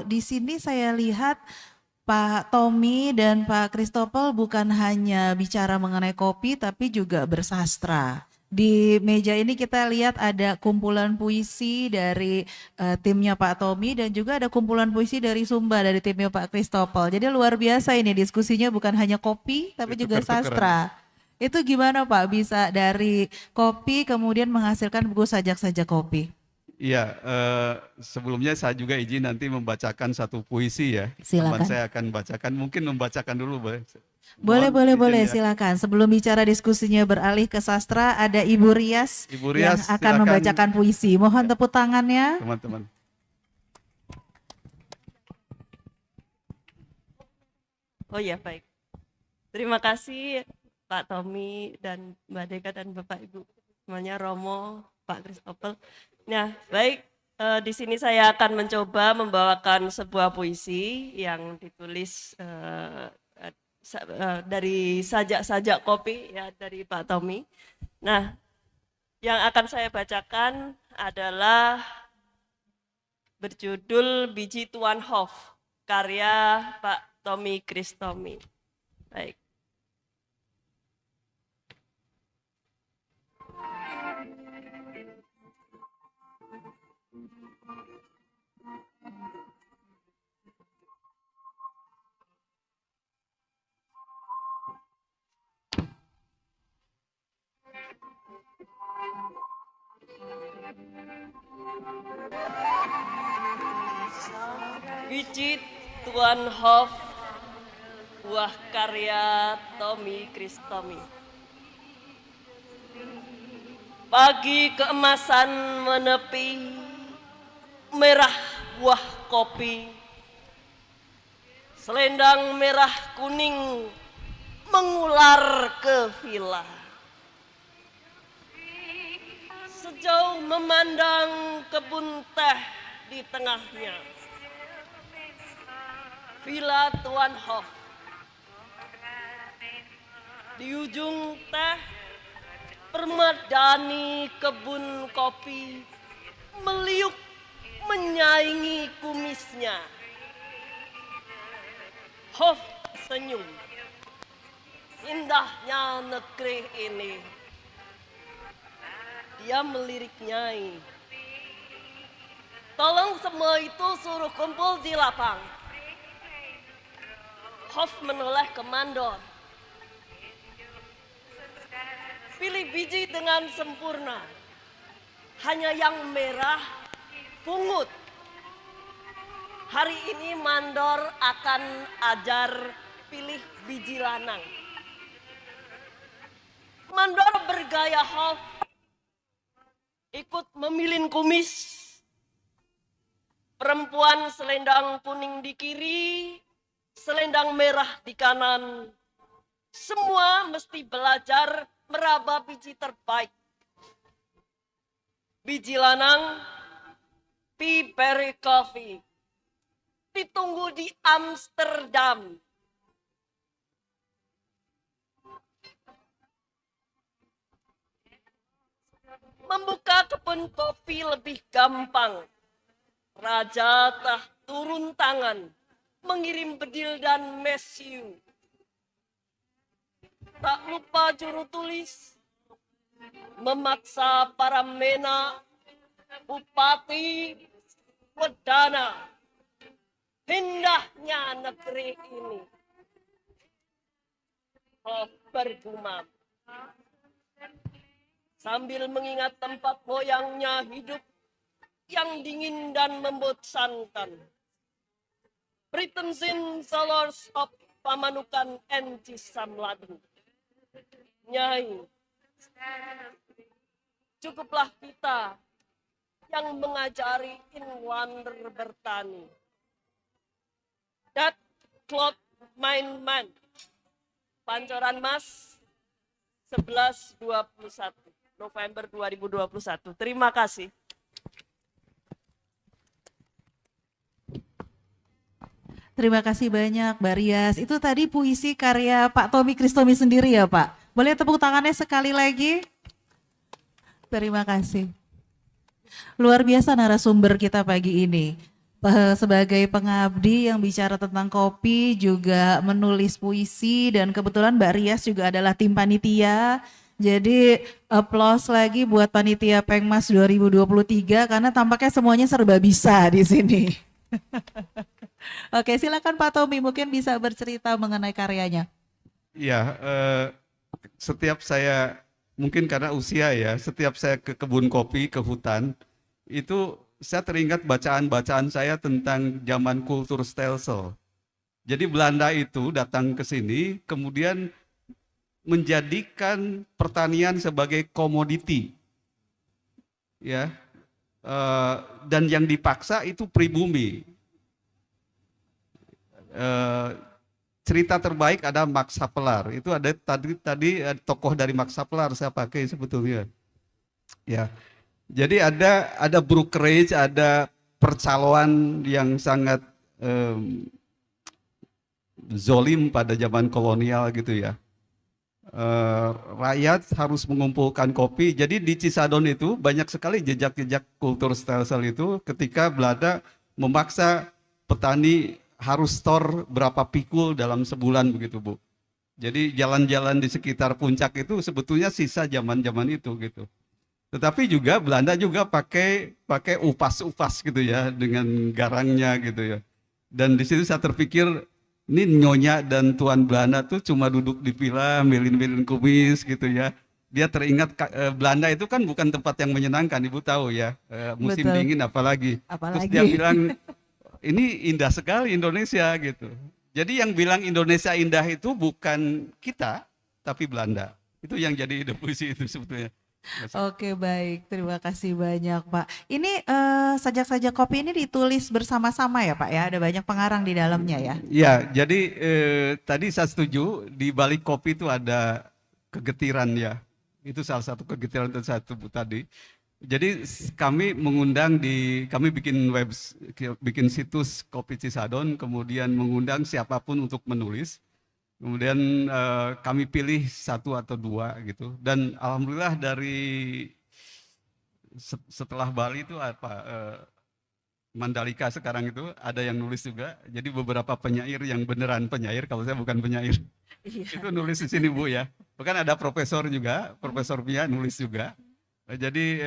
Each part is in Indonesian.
kalau di sini saya lihat Pak Tommy dan Pak Christopher bukan hanya bicara mengenai kopi tapi juga bersastra. Di meja ini kita lihat ada kumpulan puisi dari timnya Pak Tommy dan juga ada kumpulan puisi dari Sumba dari timnya Pak Christopher. Jadi luar biasa ini diskusinya bukan hanya kopi tapi juga Tuker-tukeran. sastra. Itu gimana Pak bisa dari kopi kemudian menghasilkan buku sajak-sajak kopi? Iya, sebelumnya saya juga izin nanti membacakan satu puisi ya. Teman Silakan. saya akan bacakan, mungkin membacakan dulu, boleh. Boleh, Mohon boleh, izin boleh, ya. silakan. Sebelum bicara diskusinya beralih ke sastra, ada Ibu Rias Ibu yang Rias, akan silakan membacakan puisi. Mohon ya, tepuk tangannya. teman-teman. Oh iya, baik. Terima kasih Pak Tommy dan Mbak Deka dan Bapak Ibu semuanya, Romo, Pak Christopher. Nah, baik, di sini saya akan mencoba membawakan sebuah puisi yang ditulis dari sajak-sajak kopi ya dari Pak Tommy. Nah, yang akan saya bacakan adalah berjudul Biji Tuan Hof, karya Pak Tommy Christomi. Baik. Biji Tuan Hof, buah karya Tommy Christomi. Pagi keemasan menepi, merah buah kopi, selendang merah kuning mengular ke villa. Sejauh memandang kebun teh di tengahnya, villa Tuan Hof. Di ujung teh, permadani kebun kopi meliuk menyaingi kumisnya. Hof senyum. Indahnya negeri ini. Dia melirik Nyai. Tolong semua itu suruh kumpul di lapang. Hof menoleh ke mandor. Pilih biji dengan sempurna. Hanya yang merah, pungut. Hari ini mandor akan ajar pilih biji lanang. Mandor bergaya Hof, ikut memilin kumis. Perempuan selendang kuning di kiri, selendang merah di kanan. Semua mesti belajar meraba biji terbaik. Biji lanang, Piperi Coffee. Ditunggu di Amsterdam. Membuka kebun kopi lebih gampang. Raja tah turun tangan, mengirim bedil dan mesiu. Tak lupa juru tulis, memaksa para mena, bupati, wedana. Indahnya negeri ini. Hof bergumam. Sambil mengingat tempat moyangnya hidup yang dingin dan membosankan. Pretensin Salors of Pamanukan and Cisamladu. Nyai, cukuplah kita yang mengajari Inlander bertani. That cloth mine man. Pancoran Mas 11/21 November 2021. Terima kasih. Terima kasih banyak Mbak Rias. Itu tadi puisi karya Pak Tommy Christomi sendiri ya Pak. Boleh tepuk tangannya sekali lagi? Terima kasih. Luar biasa narasumber kita pagi ini. sebagai pengabdi yang bicara tentang kopi, juga menulis puisi, dan kebetulan Mbak Rias juga adalah tim panitia. Jadi applause lagi buat panitia Pengmas 2023 karena tampaknya semuanya serba bisa di sini. Oke, silakan Pak Tommy, mungkin bisa bercerita mengenai karyanya. Ya, setiap saya, mungkin karena usia ya, setiap saya ke kebun kopi, ke hutan, itu saya teringat bacaan-bacaan saya tentang zaman kultur stelsel. Jadi Belanda itu datang ke sini, kemudian menjadikan pertanian sebagai komoditi, ya, dan yang dipaksa itu pribumi. Cerita terbaik ada Max Havelaar, itu ada tadi tokoh dari Max Havelaar saya pakai sebetulnya, ya. Jadi ada brokerage, ada percaloan yang sangat zolim pada zaman kolonial gitu ya. Rakyat harus mengumpulkan kopi. Jadi di Cisadon itu banyak sekali jejak-jejak kultur stelsel itu ketika Belanda memaksa petani harus store berapa pikul dalam sebulan begitu Bu. Jadi jalan-jalan di sekitar puncak itu sebetulnya sisa zaman-zaman itu gitu. Tetapi juga Belanda juga pakai upas-upas gitu ya dengan garangnya gitu ya. Dan di situ saya terpikir ini nyonya dan tuan Belanda tuh cuma duduk di villa milin-milin kumis gitu ya. Dia teringat Belanda itu kan bukan tempat yang menyenangkan, Ibu tahu ya. Musim Betul. dingin apalagi. Terus Apalagi. dia bilang ini indah sekali Indonesia gitu. Jadi yang bilang Indonesia indah itu bukan kita tapi Belanda. Itu yang jadi ide puisi itu sebetulnya. Oke, baik, terima kasih banyak Pak. Ini sajak-sajak kopi ini ditulis bersama-sama ya Pak ya, ada banyak pengarang di dalamnya ya. Ya, jadi tadi saya setuju di balik kopi itu ada kegetiran ya. Itu salah satu kegetiran yang saya sebut tadi. Jadi kami mengundang kami bikin situs Kopi Cisadon, kemudian mengundang siapapun untuk menulis. Kemudian kami pilih satu atau dua gitu. Dan alhamdulillah setelah Bali itu Mandalika sekarang itu ada yang nulis juga. Jadi beberapa penyair yang beneran penyair, kalau saya bukan penyair, itu nulis di sini Bu ya. Bahkan ada profesor juga, Profesor Pia nulis juga. Jadi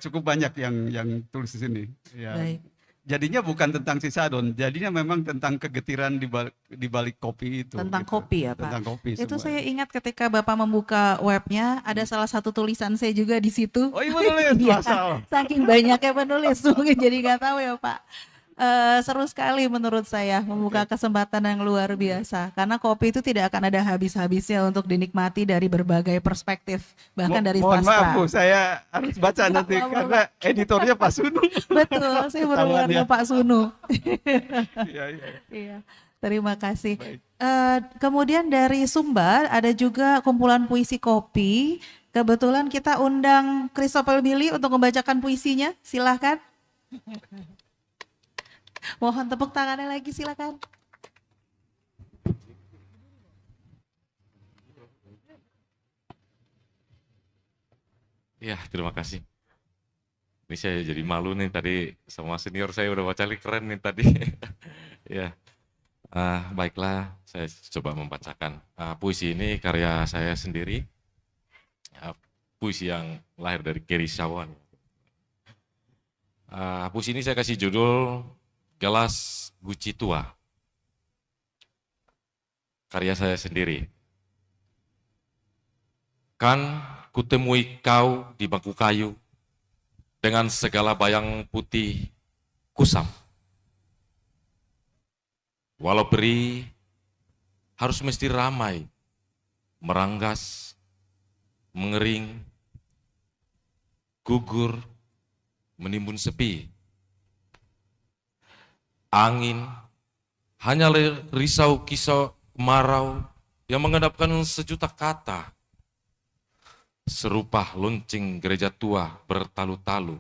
cukup banyak yang tulis di sini. Ya. Baik. Jadinya bukan tentang Cisadon, jadinya memang tentang kegetiran di balik kopi itu. Tentang gitu. kopi ya Pak. Tentang kopi Itu semua. saya ingat ketika Bapak membuka webnya, ada salah satu tulisan saya juga di situ. Oh iya nulis, Iya, masalah. saking banyaknya penulis, mungkin jadi nggak tahu ya Pak. Seru sekali menurut saya membuka kesempatan yang luar biasa. Karena kopi itu tidak akan ada habis-habisnya untuk dinikmati dari berbagai perspektif, bahkan dari Mohon maaf sastra. Bu, saya harus baca nanti apa-apa. karena editornya Pak Sunu. Betul, saya berhubungan Tangannya. ke Pak Sunu. Iya, iya. Iya, terima kasih. Baik. Kemudian dari Sumbar ada juga kumpulan puisi kopi. Kebetulan kita undang Christopher Billy untuk membacakan puisinya. Silahkan. Mohon tepuk tangannya lagi, silakan. Ya, terima kasih. Ini saya jadi malu nih tadi sama senior saya udah baca keren nih tadi. Ya, baiklah saya coba membacakan. Puisi ini karya saya sendiri. Puisi yang lahir dari kerisauan. Puisi ini saya kasih judul Gelas Guci Tua. Karya saya sendiri. Kan kutemui kau di bangku kayu dengan segala bayang putih kusam. Walau beri harus mesti ramai, meranggas, mengering, gugur, menimbun sepi. Angin hanya risau kisau kemarau yang mengendapkan sejuta kata. Serupa lonceng gereja tua bertalu-talu,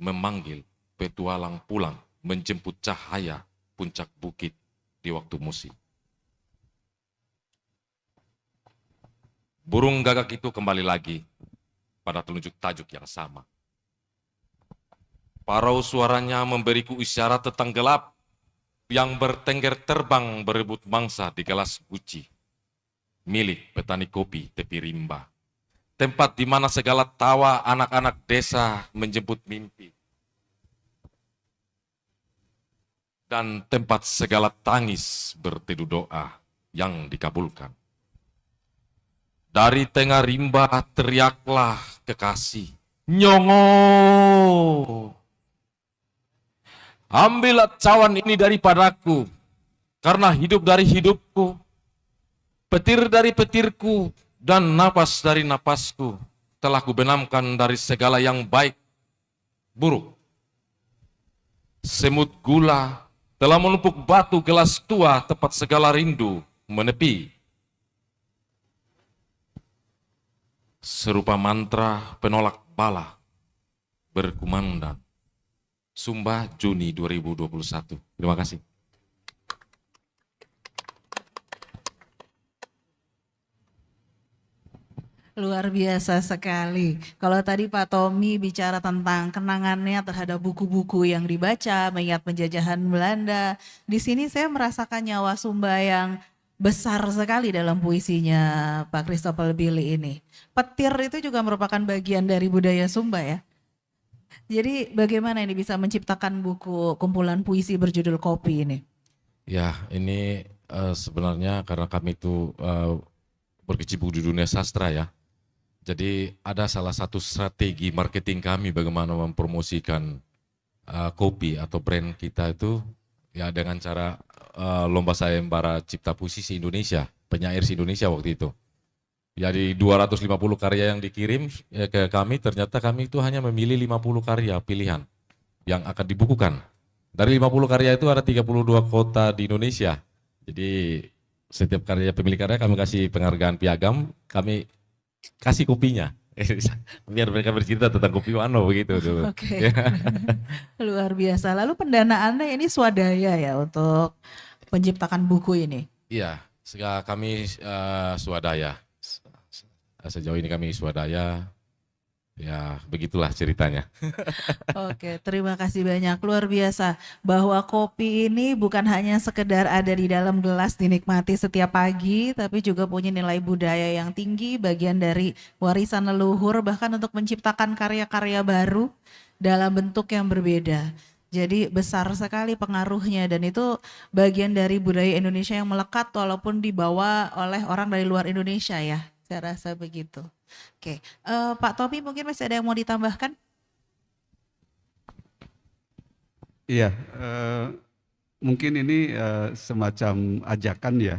memanggil petualang pulang menjemput cahaya puncak bukit di waktu musim. Burung gagak itu kembali lagi pada telunjuk tajuk yang sama. Parau suaranya memberiku isyarat tentang gelap yang bertengger terbang berebut mangsa di gelas guci. Milik petani kopi tepi rimba. Tempat di mana segala tawa anak-anak desa menjemput mimpi. Dan tempat segala tangis berteduh doa yang dikabulkan. Dari tengah rimba teriaklah kekasih, Nyongo! Ambillah cawan ini daripadaku, karena hidup dari hidupku, petir dari petirku, dan napas dari napasku, telah kubenamkan dari segala yang baik, buruk. Semut gula telah menumpuk batu gelas tua tempat segala rindu menepi. Serupa mantra penolak bala berkumandang. Sumba Juni 2021. Terima kasih. Luar biasa sekali. Kalau tadi Pak Tommy bicara tentang kenangannya terhadap buku-buku yang dibaca, mengingat penjajahan Belanda. Di sini saya merasakan nyawa Sumba yang besar sekali dalam puisinya Pak Christopher Billy ini. Petir itu juga merupakan bagian dari budaya Sumba ya. Jadi bagaimana ini bisa menciptakan buku kumpulan puisi berjudul Kopi ini? Ya, ini sebenarnya karena kami itu berkecimpung di dunia sastra ya. Jadi ada salah satu strategi marketing kami bagaimana mempromosikan kopi atau brand kita itu ya dengan cara lomba sayembara cipta puisi se-Indonesia, penyair se-Indonesia waktu itu. Jadi 250 karya yang dikirim ke kami, ternyata kami itu hanya memilih 50 karya pilihan yang akan dibukukan. Dari 50 karya itu ada 32 kota di Indonesia. Jadi setiap karya pemilik karya kami kasih penghargaan piagam, kami kasih kopinya. Biar mereka bercerita tentang kopi Wano begitu dulu. Oke. Luar biasa. Lalu pendanaannya ini swadaya ya untuk menciptakan buku ini? Iya, kami swadaya. Sejauh ini kami swadaya, ya begitulah ceritanya. Oke, terima kasih banyak. Luar biasa bahwa kopi ini bukan hanya sekedar ada di dalam gelas dinikmati setiap pagi, tapi juga punya nilai budaya yang tinggi, bagian dari warisan leluhur, bahkan untuk menciptakan karya-karya baru dalam bentuk yang berbeda. Jadi besar sekali pengaruhnya dan itu bagian dari budaya Indonesia yang melekat walaupun dibawa oleh orang dari luar Indonesia ya. Saya rasa begitu. Oke, Pak Tommy mungkin masih ada yang mau ditambahkan? Iya, mungkin ini semacam ajakan ya.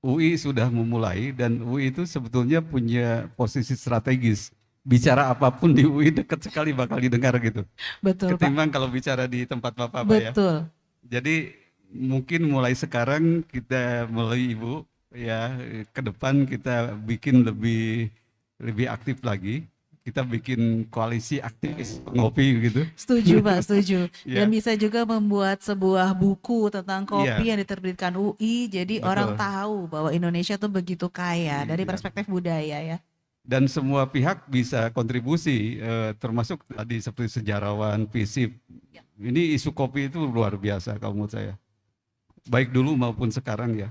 UI sudah memulai dan UI itu sebetulnya punya posisi strategis. Bicara apapun di UI dekat sekali bakal didengar gitu. Betul Ketimbang Pak. kalau bicara di tempat Bapak ya. Betul. Jadi mungkin mulai sekarang kita melalui Ibu ya ke depan kita bikin lebih aktif lagi. Kita bikin koalisi aktivis pengopi gitu. Setuju Pak, setuju. Ya, Dan bisa juga membuat sebuah buku tentang kopi iya, yang diterbitkan UI. Jadi orang betul. tahu bahwa Indonesia tuh begitu kaya dari Iya. perspektif budaya ya. Dan semua pihak bisa kontribusi, termasuk tadi seperti sejarawan, FISIP. Ini isu kopi itu luar biasa kalau menurut saya. Baik dulu maupun sekarang ya.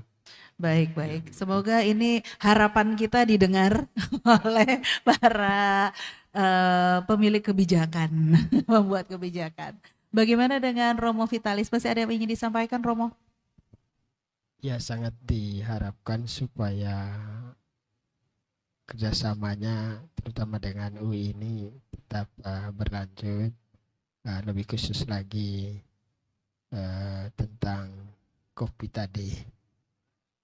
Baik. Semoga ini harapan kita didengar oleh para pemilik kebijakan, membuat kebijakan. Bagaimana dengan Romo Vitalis? Masih ada yang ingin disampaikan Romo? Ya, sangat diharapkan supaya kerjasamanya terutama dengan UI ini tetap berlanjut, lebih khusus lagi tentang kopi tadi.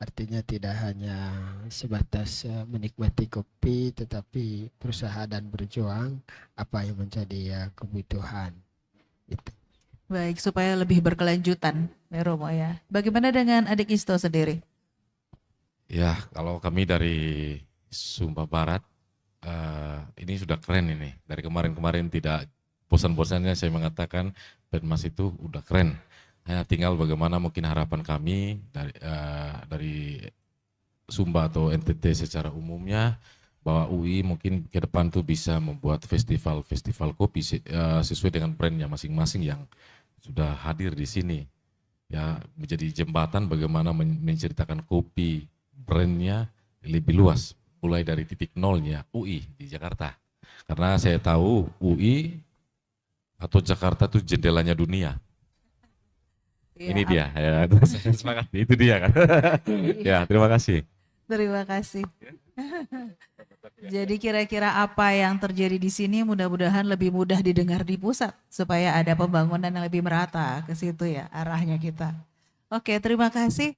Artinya tidak hanya sebatas menikmati kopi, tetapi berusaha dan berjuang apa yang menjadi kebutuhan. Itu. Baik, supaya lebih berkelanjutan ya Romo ya. Bagaimana dengan adik Isto sendiri? Ya, kalau kami dari Sumba Barat, ini sudah keren ini. Dari kemarin-kemarin tidak bosan-bosannya saya mengatakan Penmas itu udah keren. Hanya tinggal bagaimana mungkin harapan kami dari Sumba atau NTT secara umumnya bahwa UI mungkin ke depan tuh bisa membuat festival-festival kopi sesuai dengan brandnya masing-masing yang sudah hadir di sini. Ya, menjadi jembatan bagaimana menceritakan kopi brandnya lebih luas, mulai dari titik nolnya UI di Jakarta. Karena saya tahu UI atau Jakarta tuh jendelanya dunia. Ini dia, ya, semangat, itu dia kan. Ya, terima kasih. Terima kasih. Jadi kira-kira apa yang terjadi di sini mudah-mudahan lebih mudah didengar di pusat supaya ada pembangunan yang lebih merata ke situ ya arahnya kita. Oke, terima kasih.